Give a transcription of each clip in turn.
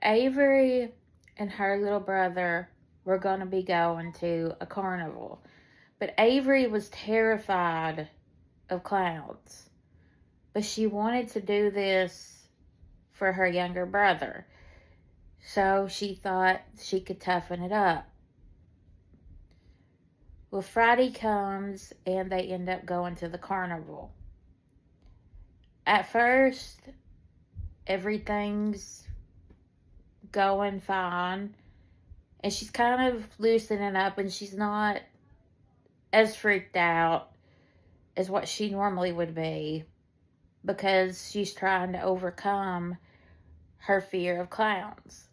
Avery and her little brother were going to be going to a carnival. But Avery was terrified of clowns. But she wanted to do this for her younger brother. So she thought she could toughen it up. Well, Friday comes and they end up going to the carnival. At first, everything's going fine. And she's kind of loosening up and she's not as freaked out as what she normally would be because she's trying to overcome her fear of clowns.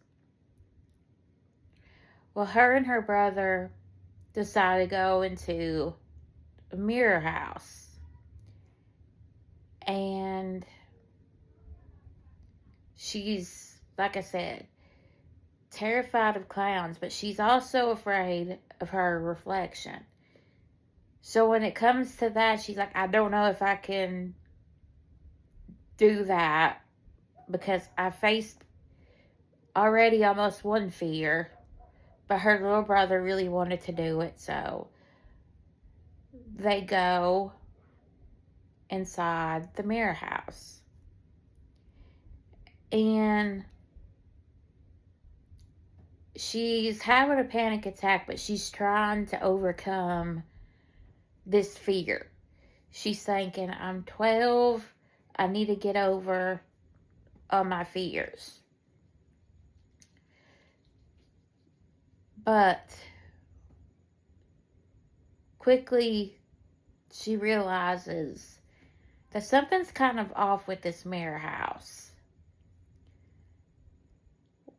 Well, her and her brother decide to go into a mirror house. And she's, like I said, terrified of clowns, but she's also afraid of her reflection. So when it comes to that, she's like, I don't know if I can do that because I faced already almost one fear, but her little brother really wanted to do it, so they go inside the mirror house. And she's having a panic attack, but she's trying to overcome this fear. She's thinking, I'm 12, I need to get over all my fears. But quickly she realizes that something's kind of off with this mirror house.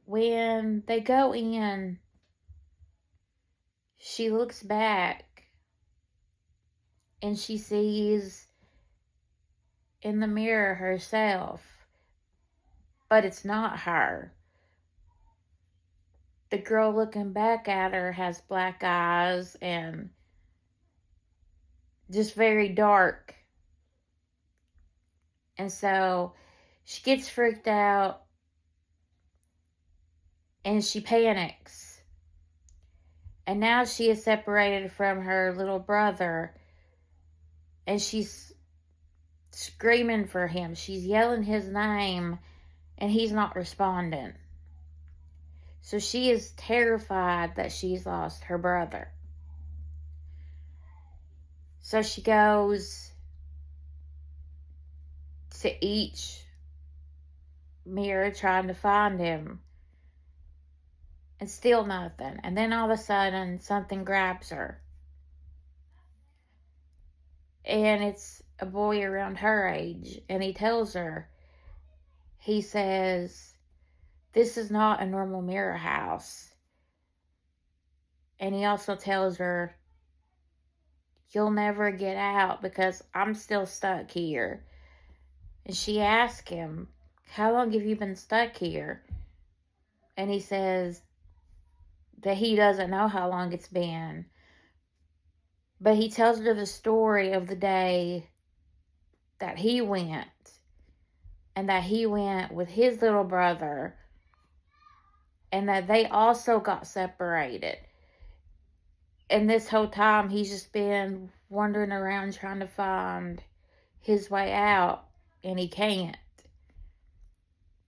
When they go in, she looks back and she sees in the mirror herself, but it's not her. The girl looking back at her has black eyes and just very dark. And so she gets freaked out and she panics. And now she is separated from her little brother and she's screaming for him. She's yelling his name and he's not responding. So she is terrified that she's lost her brother. So she goes to each mirror trying to find him. And still nothing. And then all of a sudden, something grabs her. And it's a boy around her age. And he tells her, he says, this is not a normal mirror house. And he also tells her, you'll never get out because I'm still stuck here. And she asks him, how long have you been stuck here? And he says that he doesn't know how long it's been. But he tells her the story of the day that he went. And that he went with his little brother. And that they also got separated. And this whole time he's just been wandering around trying to find his way out. And he can't.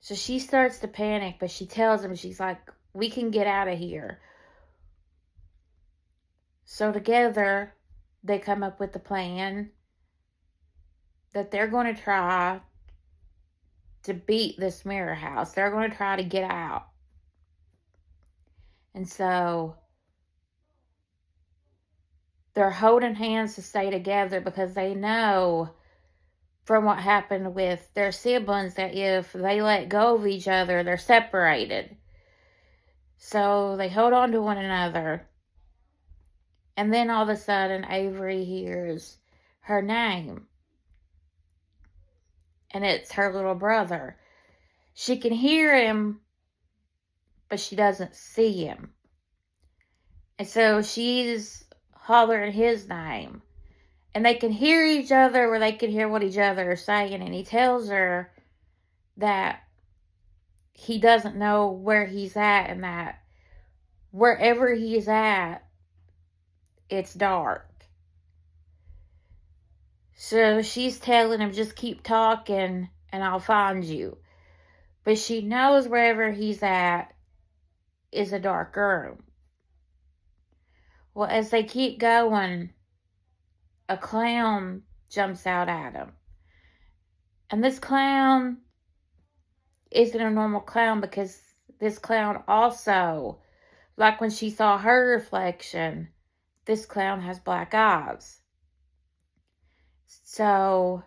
So she starts to panic, but she tells him, she's like, we can get out of here. So together, they come up with the plan that they're going to try to beat this mirror house. They're going to try to get out. And so they're holding hands to stay together because they know from what happened with their siblings that if they let go of each other, they're separated. So they hold on to one another. And then all of a sudden, Avery hears her name. And it's her little brother. She can hear him, but she doesn't see him. And so she's hollering his name. And they can hear each other where they can hear what each other is saying. And he tells her that he doesn't know where he's at, and that wherever he's at, it's dark. So she's telling him, just keep talking and I'll find you. But she knows wherever he's at is a dark room. Well, as they keep going, a clown jumps out at him. And this clown isn't a normal clown, because this clown also, like when she saw her reflection, this clown has black eyes. So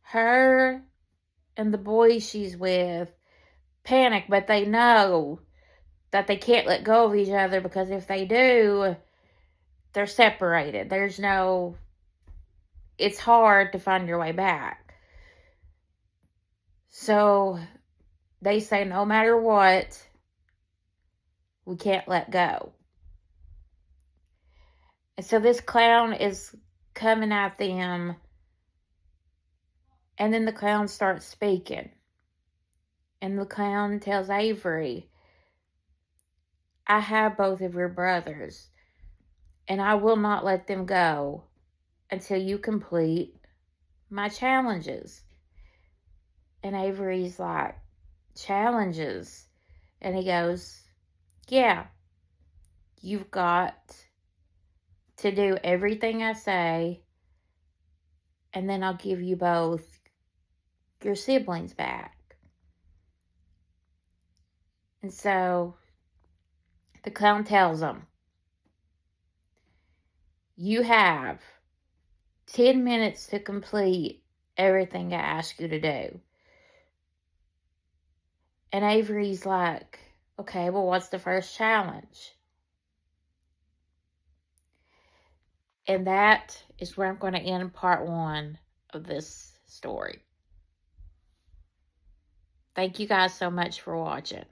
her and the boy she's with panic, but they know that they can't let go of each other, because if they do, they're separated. It's hard to find your way back. So they say, no matter what, we can't let go. And so this clown is coming at them, and then the clown starts speaking. And the clown tells Avery, I have both of your brothers, and I will not let them go until you complete my challenges. And Avery's like, challenges? And he goes, yeah, you've got to do everything I say, and then I'll give you both your siblings back. And so the clown tells them, you have 10 minutes to complete everything I ask you to do. And Avery's like, okay, well, what's the first challenge? And that is where I'm going to end part 1 of this story. Thank you guys so much for watching.